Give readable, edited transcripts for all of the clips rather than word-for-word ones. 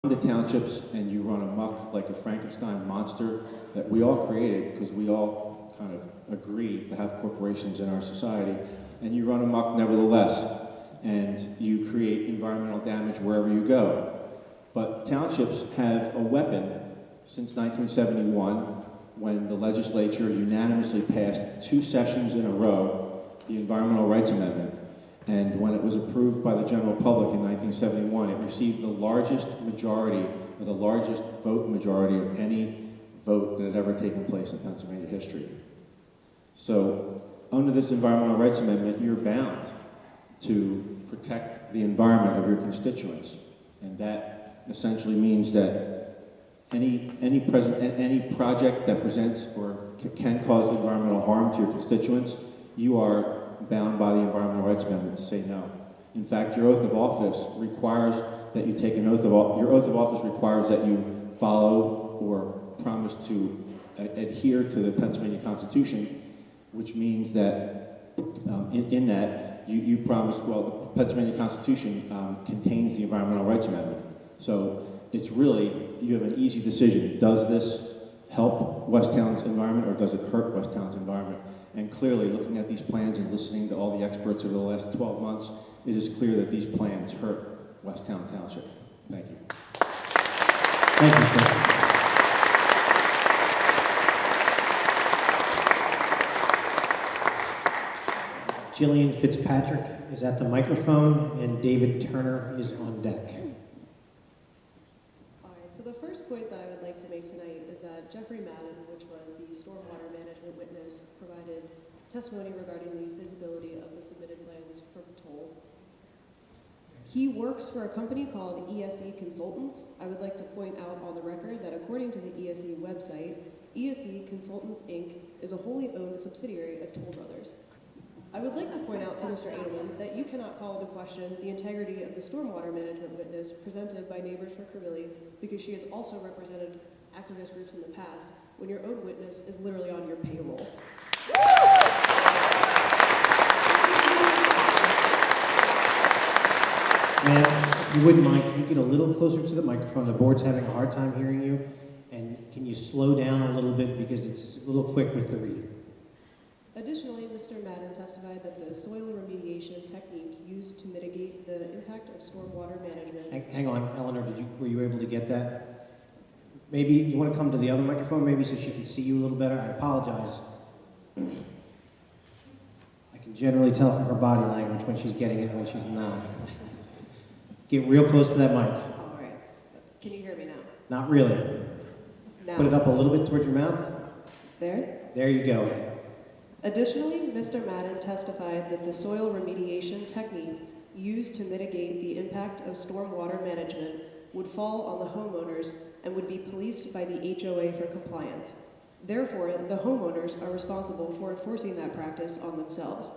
the townships and you run amok like a Frankenstein monster that we all created because we all kind of agree to have corporations in our society, and you run amok nevertheless, and you create environmental damage wherever you go. But townships have a weapon since 1971 when the legislature unanimously passed 2 sessions in a row the Environmental Rights Amendment. And when it was approved by the general public in 1971, it received the largest majority, or the largest vote majority of any vote that had ever taken place in Pennsylvania history. So, under this Environmental Rights Amendment, you're bound to protect the environment of your constituents. And that essentially means that any project that presents or can cause environmental harm to your constituents, you are bound by the Environmental Rights Amendment to say no. In fact, your oath of office requires that you take an oath of office. Your oath of office requires that you follow or promise to adhere to the Pennsylvania Constitution, which means that in that you promise. Well, the Pennsylvania Constitution contains the Environmental Rights Amendment, so it's really you have an easy decision. Does this help Westtown's environment or does it hurt Westtown's environment? And clearly, looking at these plans and listening to all the experts over the last 12 months, it is clear that these plans hurt Westtown Township. Thank you. Thank you, sir. Jillian Fitzpatrick is at the microphone, and David Turner is on deck. All right, so the first point that I would like to make tonight is that Jeffrey Madden, which was the stormwater management witness, provided testimony regarding the feasibility of the submitted plans for toll. He works for a company called ESE Consultants. I would like to point out on the record that according to the ESE website, ESE Consultants, Inc. is a wholly owned subsidiary of Toll Brothers. I would like to point out to Mr. Edelman that you cannot call into question the integrity of the stormwater management witness presented by Neighbors for Crebilly because she has also represented activist groups in the past when your own witness is literally on your payroll. Ma'am, if you wouldn't mind, can you get a little closer to the microphone? The board's having a hard time hearing you. And can you slow down a little bit because it's a little quick with the reading? Additionally, Mr. Madden testified that the soil remediation technique used to mitigate the impact of stormwater management. Hang on, Eleanor, were you able to get that? Maybe you want to come to the other microphone, maybe so she can see you a little better? I apologize. I can generally tell from her body language when she's getting it and when she's not. Get real close to that mic. All right. Can you hear me now? Not really. Now. Put it up a little bit towards your mouth. There? There you go. Additionally, Mr. Madden testified that the soil remediation technique used to mitigate the impact of stormwater management would fall on the homeowners and would be policed by the HOA for compliance. Therefore, the homeowners are responsible for enforcing that practice on themselves.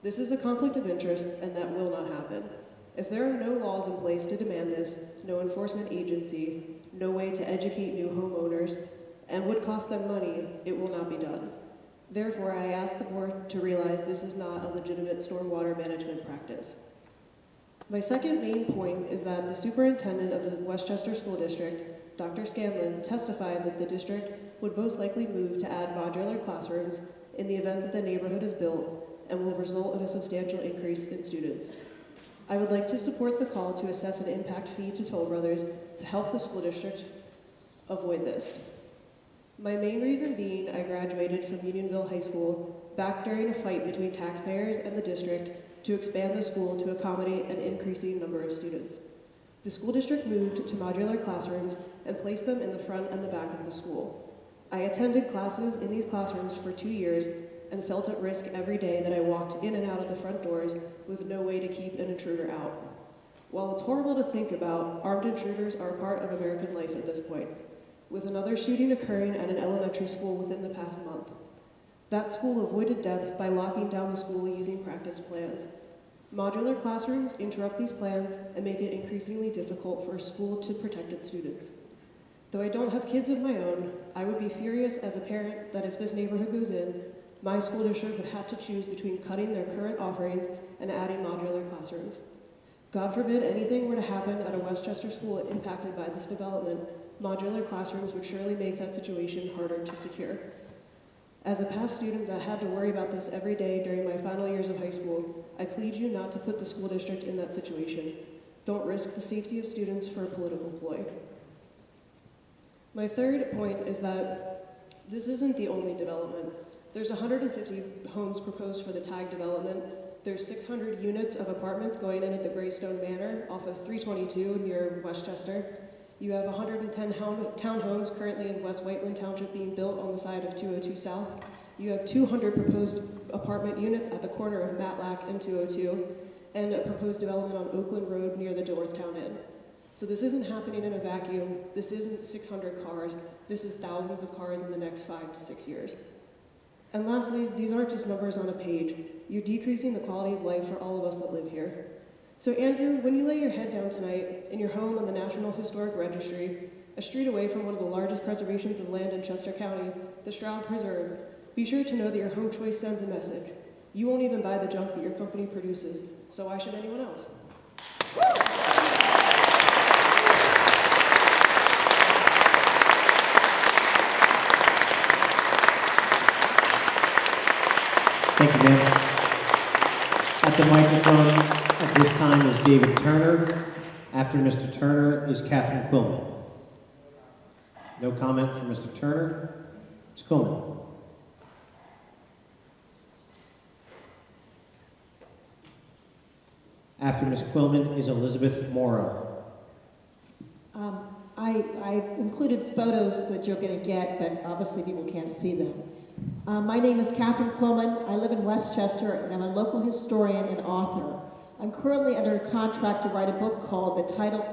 This is a conflict of interest, and that will not happen. If there are no laws in place to demand this, no enforcement agency, no way to educate new homeowners, and would cost them money, it will not be done. Therefore, I ask the board to realize this is not a legitimate stormwater management practice. My second main point is that the superintendent of the Westchester School District, Dr. Scanlon, testified that the district would most likely move to add modular classrooms in the event that the neighborhood is built and will result in a substantial increase in students. I would like to support the call to assess an impact fee to Toll Brothers to help the school district avoid this. My main reason being I graduated from Unionville High School back during a fight between taxpayers and the district to expand the school to accommodate an increasing number of students. The school district moved to modular classrooms and placed them in the front and the back of the school. I attended classes in these classrooms for 2 years and felt at risk every day that I walked in and out of the front doors with no way to keep an intruder out. While it's horrible to think about, armed intruders are a part of American life at this point, with another shooting occurring at an elementary school within the past month. That school avoided death by locking down the school using practice plans. Modular classrooms interrupt these plans and make it increasingly difficult for a school to protect its students. Though I don't have kids of my own, I would be furious as a parent that if this neighborhood goes in, my school district would have to choose between cutting their current offerings and adding modular classrooms. God forbid anything were to happen at a Westchester school impacted by this development, modular classrooms would surely make that situation harder to secure. As a past student that had to worry about this every day during my final years of high school, I plead you not to put the school district in that situation. Don't risk the safety of students for a political ploy. My third point is that this isn't the only development. There's 150 homes proposed for the TAG development. There's 600 units of apartments going in at the Greystone Manor off of 322 near Westchester. You have 110 townhomes currently in West Whiteland Township being built on the side of 202 South. You have 200 proposed apartment units at the corner of Matlack and 202, and a proposed development on Oakland Road near the Dorottown Inn. So this isn't happening in a vacuum. This isn't 600 cars. This is thousands of cars in the next 5 to 6 years. And lastly, these aren't just numbers on a page. You're decreasing the quality of life for all of us that live here. So Andrew, when you lay your head down tonight in your home on the National Historic Registry, a street away from one of the largest preservations of land in Chester County, the Stroud Preserve, be sure to know that your home choice sends a message. You won't even buy the junk that your company produces, so why should anyone else? Thank you, ma'am. At the microphone at this time is David Turner. After Mr. Turner is Catherine Quillman. No comment from Mr. Turner. Ms. Quillman. After Ms. Quillman is Elizabeth Mora. I included photos that you're going to get, but obviously people can't see them. My name is Katherine Quillman. I live in Westchester, and I'm a local historian and author. I'm currently under contract to write a book called The Title,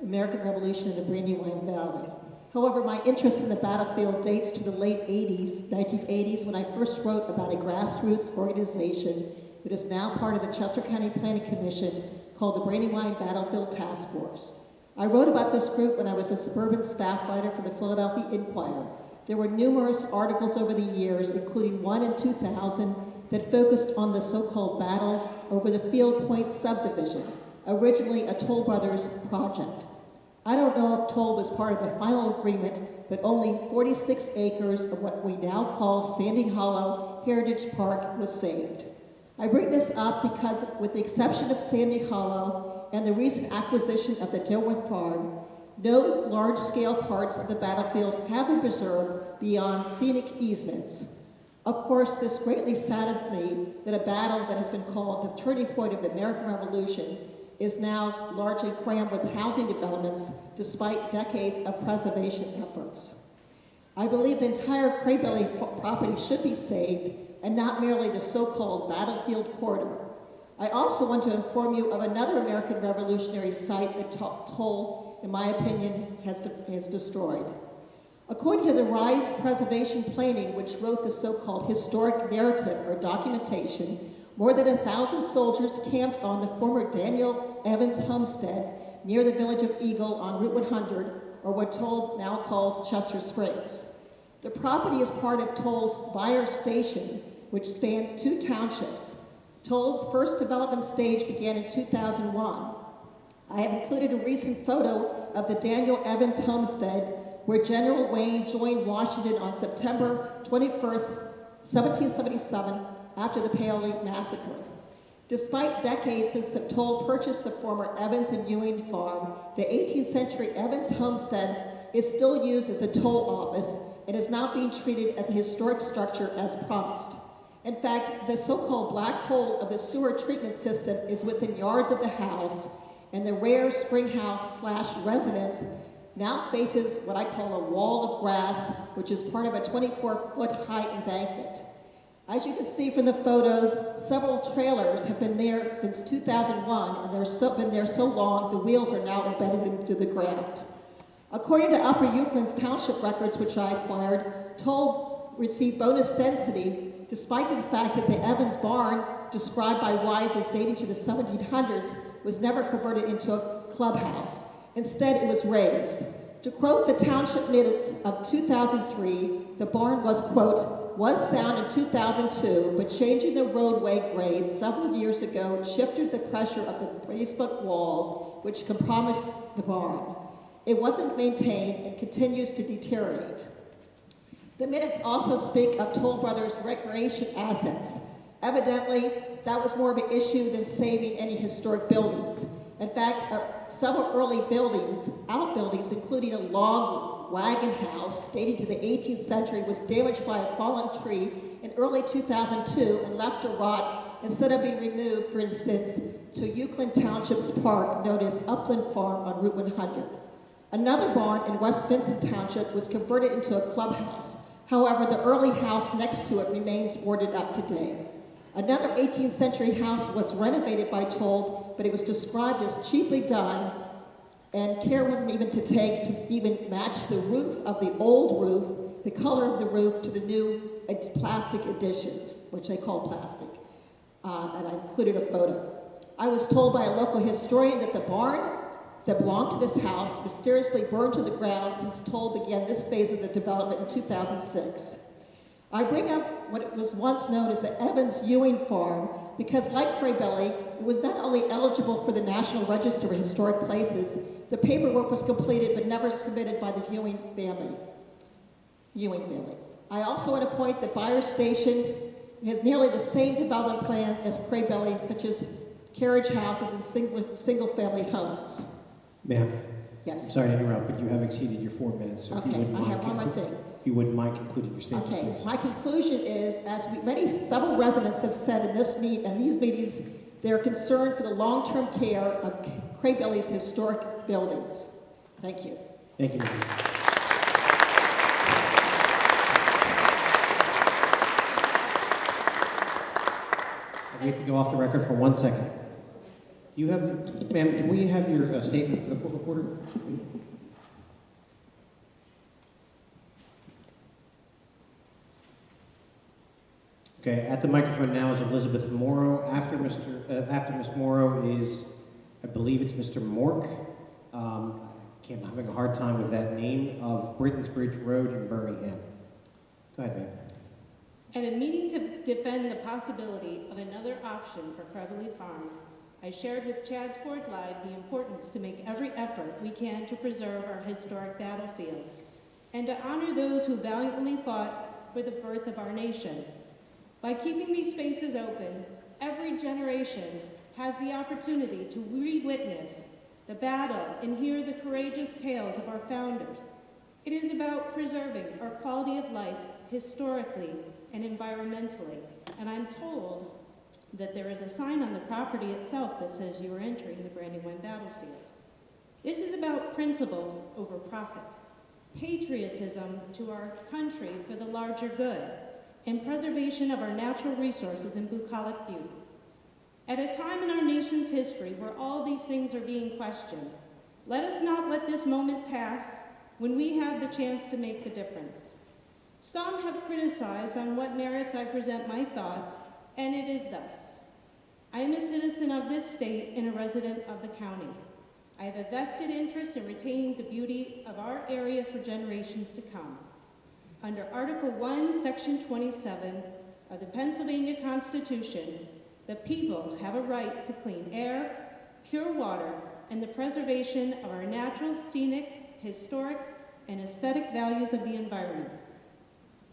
American Revolution in the Brandywine Valley. However, my interest in the battlefield dates to the late 1980s, when I first wrote about a grassroots organization that is now part of the Chester County Planning Commission called the Brandywine Battlefield Task Force. I wrote about this group when I was a suburban staff writer for the Philadelphia Inquirer. There were numerous articles over the years, including one in 2000, that focused on the so-called battle over the Field Point subdivision, originally a Toll Brothers project. I don't know if Toll was part of the final agreement, but only 46 acres of what we now call Sandy Hollow Heritage Park was saved. I bring this up because, with the exception of Sandy Hollow and the recent acquisition of the Dilworth Farm, no large-scale parts of the battlefield have been preserved beyond scenic easements. Of course, this greatly saddens me that a battle that has been called the turning point of the American Revolution is now largely crammed with housing developments despite decades of preservation efforts. I believe the entire Crebilly property should be saved and not merely the so-called battlefield corridor. I also want to inform you of another American Revolutionary site that Toll, in my opinion, has destroyed. According to the Rise Preservation Planning, which wrote the so-called historic narrative or documentation, more than 1,000 soldiers camped on the former Daniel Evans homestead near the village of Eagle on Route 100, or what Toll now calls Chester Springs. The property is part of Toll's Byers Station, which spans 2 townships. Toll's first development stage began in 2001. I have included a recent photo of the Daniel Evans homestead, where General Wayne joined Washington on September 21st, 1777, after the Paoli Massacre. Despite decades since the Toll purchased the former Evans and Ewing farm, the 18th century Evans homestead is still used as a toll office and is not being treated as a historic structure as promised. In fact, the so-called black hole of the sewer treatment system is within yards of the house, and the rare spring house / residence now faces what I call a wall of grass, which is part of a 24-foot high embankment. As you can see from the photos, several trailers have been there since 2001, and they've been there so long, the wheels are now embedded into the ground. According to Upper Euclid's township records, which I acquired, Toll received bonus density despite the fact that the Evans barn, described by Wise as dating to the 1700s, was never converted into a clubhouse. Instead, it was raised. To quote the township minutes of 2003, the barn was, quote, was sound in 2002, but changing the roadway grade several years ago shifted the pressure of the basement walls, which compromised the barn. It wasn't maintained and continues to deteriorate. The minutes also speak of Toll Brothers' recreation assets. Evidently, that was more of an issue than saving any historic buildings. In fact, several early buildings, outbuildings, including a log wagon house dating to the 18th century, was damaged by a fallen tree in early 2002 and left to rot instead of being removed, for instance, to Euclid Township's park known as Upland Farm on Route 100. Another barn in West Vincent Township was converted into a clubhouse. However, the early house next to it remains boarded up today. Another 18th century house was renovated by Toll, but it was described as cheaply done, and care wasn't even to take to even match the roof of the old roof, the color of the roof, to the new plastic addition, which they call plastic. And I included a photo. I was told by a local historian that the barn that belonged to this house mysteriously burned to the ground since Toll began this phase of the development in 2006. I bring up what was once known as the Evans Ewing Farm because, like Crebilly, it was not only eligible for the National Register of Historic Places, the paperwork was completed but never submitted by the Ewing family. I also want to point that Buyer Station has nearly the same development plan as Crebilly, such as carriage houses and single-family homes. Ma'am, Yes. I'm sorry to interrupt, but you have exceeded your 4 minutes. So if you Okay, wouldn't I mind have one more thing. If you wouldn't mind concluding your statement, Okay, please. my conclusion is, as several residents have said in these meetings, they're concerned for the long-term care of Crebilly's historic buildings. Thank you. Thank you, ma'am. We have to go off the record for 1 second. You have, ma'am, can we have your statement for the court reporter? Okay, at the microphone now is Elizabeth Moro. After Ms. Moro is, I believe it's Mr. Mork. I'm having a hard time with that name, of Britain's Bridge Road in Birmingham. Go ahead, ma'am. At a meeting to defend the possibility of another option for Crebilly Farm, I shared with Chad's Ford Live the importance to make every effort we can to preserve our historic battlefields and to honor those who valiantly fought for the birth of our nation. By keeping these spaces open, every generation has the opportunity to re-witness the battle and hear the courageous tales of our founders. It is about preserving our quality of life historically and environmentally, and I'm told that there is a sign on the property itself that says you are entering the Brandywine battlefield. This is about principle over profit, patriotism to our country for the larger good, and preservation of our natural resources and bucolic beauty. At a time in our nation's history where all these things are being questioned, let us not let this moment pass when we have the chance to make the difference. Some have criticized on what merits I present my thoughts, and it is thus. I am a citizen of this state and a resident of the county. I have a vested interest in retaining the beauty of our area for generations to come. Under Article 1, Section 27 of the Pennsylvania Constitution, the people have a right to clean air, pure water, and the preservation of our natural, scenic, historic, and aesthetic values of the environment.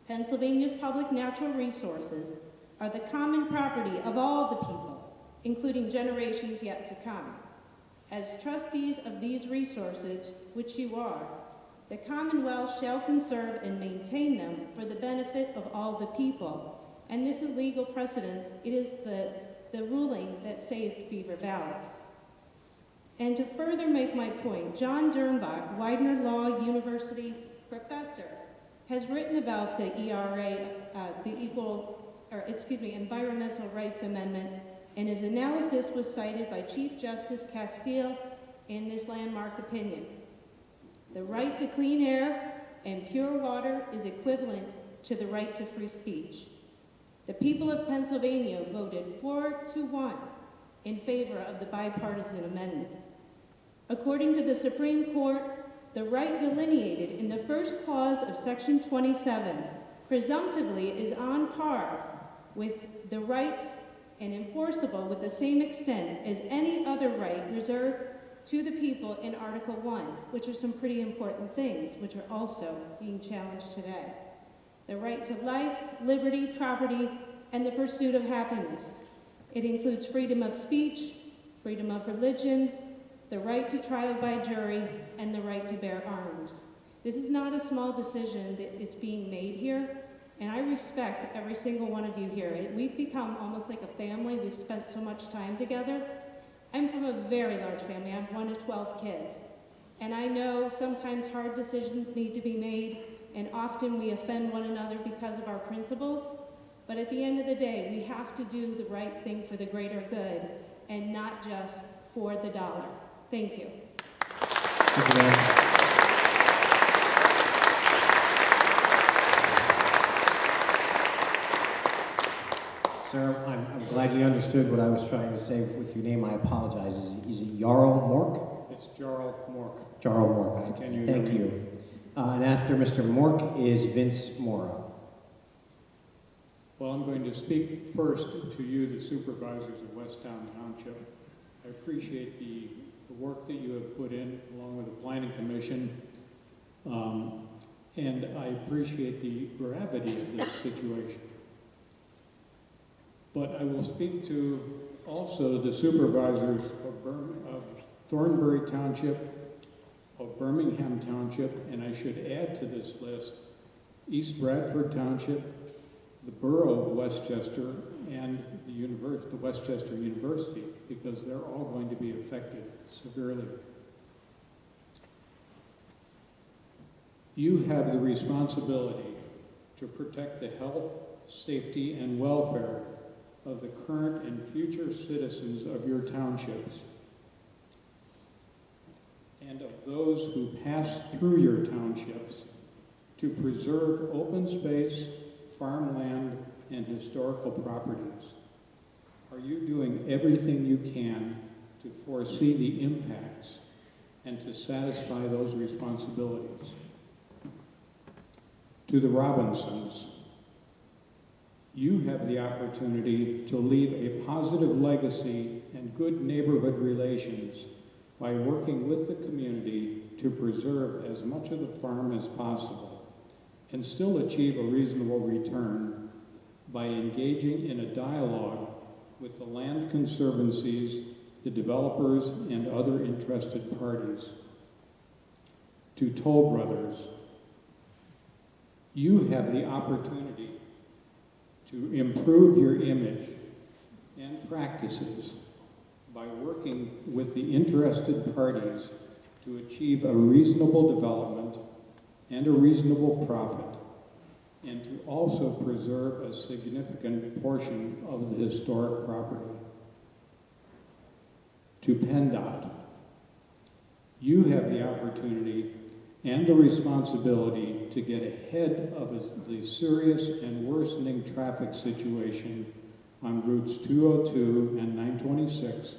Pennsylvania's public natural resources are the common property of all the people, including generations yet to come. As trustees of these resources, which you are, the Commonwealth shall conserve and maintain them for the benefit of all the people. And this is legal precedence. It is the ruling that saved Beaver Valley. And to further make my point, John Dernbach, Widener Law University professor, has written about the ERA, Environmental Rights Amendment, and his analysis was cited by Chief Justice Castile in this landmark opinion. The right to clean air and pure water is equivalent to the right to free speech. The people of Pennsylvania voted 4-1 in favor of the bipartisan amendment. According to the Supreme Court, the right delineated in the first clause of Section 27 presumptively is on par with the rights and enforceable with the same extent as any other right reserved to the people in Article 1, which are some pretty important things, which are also being challenged today. The right to life, liberty, property, and the pursuit of happiness. It includes freedom of speech, freedom of religion, the right to trial by jury, and the right to bear arms. This is not a small decision that is being made here, and I respect every single one of you here. We've become almost like a family. We've spent so much time together. I'm from a very large family. I'm one of 12 kids. And I know sometimes hard decisions need to be made, and often we offend one another because of our principles. But at the end of the day, we have to do the right thing for the greater good and not just for the dollar. Thank you. Thank you, ma'am. Sir, I'm glad you understood what I was trying to say with your name. I apologize. Is it Jarl Mork? It's Jarl Mork. Jarl Mork. Can you Thank hear me? you. And after Mr. Mork is Vince Mora. Well, I'm going to speak first to you, the supervisors of Westtown Township. I appreciate the work that you have put in, along with the Planning Commission, and I appreciate the gravity of this situation. But I will speak to also the supervisors of Thornbury Township, of Birmingham Township, and I should add to this list East Bradford Township, the Borough of Westchester, and the Westchester University, because they're all going to be affected severely. You have the responsibility to protect the health, safety, and welfare of the current and future citizens of your townships and of those who pass through your townships, to preserve open space, farmland, and historical properties. Are you doing everything you can to foresee the impacts and to satisfy those responsibilities? To the Robinsons, you have the opportunity to leave a positive legacy and good neighborhood relations by working with the community to preserve as much of the farm as possible and still achieve a reasonable return by engaging in a dialogue with the land conservancies, the developers, and other interested parties. To Toll Brothers, you have the opportunity to improve your image and practices by working with the interested parties to achieve a reasonable development and a reasonable profit, and to also preserve a significant portion of the historic property. To PennDOT, you have the opportunity and the responsibility to get ahead of the serious and worsening traffic situation on routes 202 and 926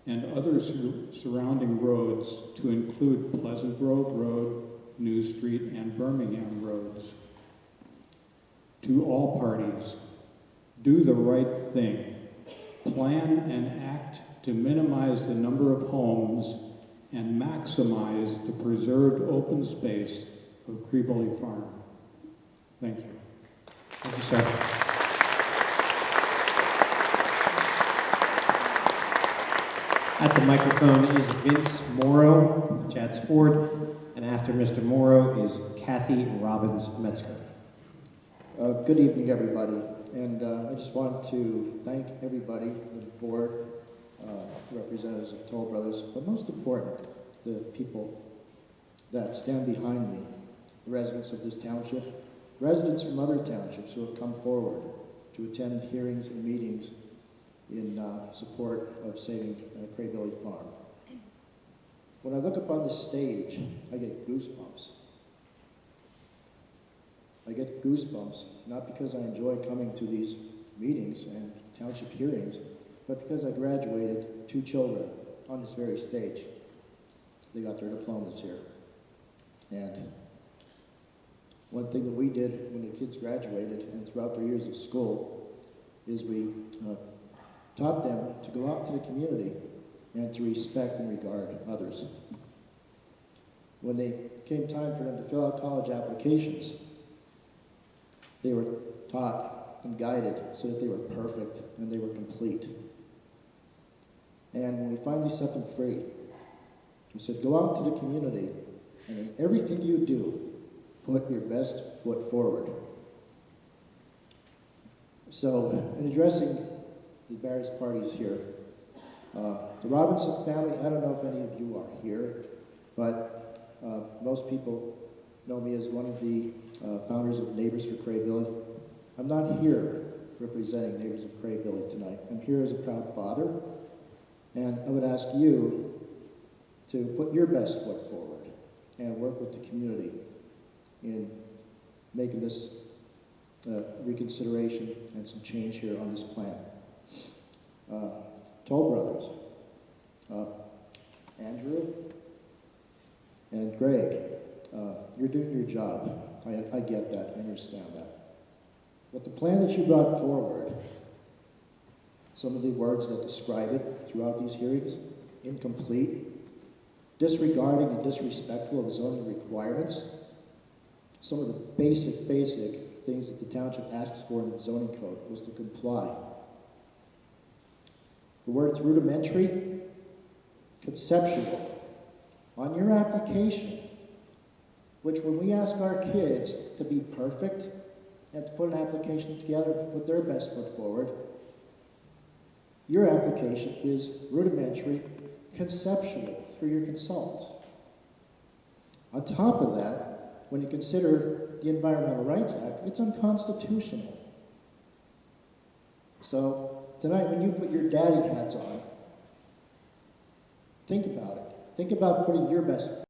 and other surrounding roads, to include Pleasant Grove Road, New Street, and Birmingham roads. To all parties, do the right thing. Plan and act to minimize the number of homes and maximize the preserved open space of Crebilly Farm. Thank you. Thank you, sir. At the microphone is Vince Moro, Chad's Ford, and after Mr. Moro is Cathy Robbins Metzger. Good evening, everybody. And I just want to thank everybody, the board, the representatives of Toll Brothers, but most important, the people that stand behind me, the residents of this township, residents from other townships who have come forward to attend hearings and meetings in support of saving Crebilly Farm. When I look up on the stage, I get goosebumps. I get goosebumps, not because I enjoy coming to these meetings and township hearings, but because I graduated 2 children on this very stage. They got their diplomas here. And one thing that we did when the kids graduated and throughout their years of school is we taught them to go out to the community and to respect and regard others. When they came time for them to fill out college applications, they were taught and guided so that they were perfect and they were complete. And when we finally set them free, we said, go out to the community and in everything you do, put your best foot forward. So, in addressing the various parties here, the Robinson family, I don't know if any of you are here, but most people know me as one of the founders of Neighbors for Crebilly. I'm not here representing Neighbors of Crebilly tonight. I'm here as a proud father, and I would ask you to put your best foot forward and work with the community in making this reconsideration and some change here on this plan. Toll Brothers, Andrew and Greg, you're doing your job. I get that, I understand that. But the plan that you brought forward, some of the words that describe it throughout these hearings, incomplete, disregarding and disrespectful of zoning requirements, some of the basic things that the township asks for in the zoning code was to comply. The words rudimentary, conceptual, on your application, which when we ask our kids to be perfect and to put an application together to put their best foot forward, your application is rudimentary, conceptual through your consultant. On top of that, when you consider the Environmental Rights Act, it's unconstitutional. So tonight, when you put your daddy hats on, think about it. Think about putting your best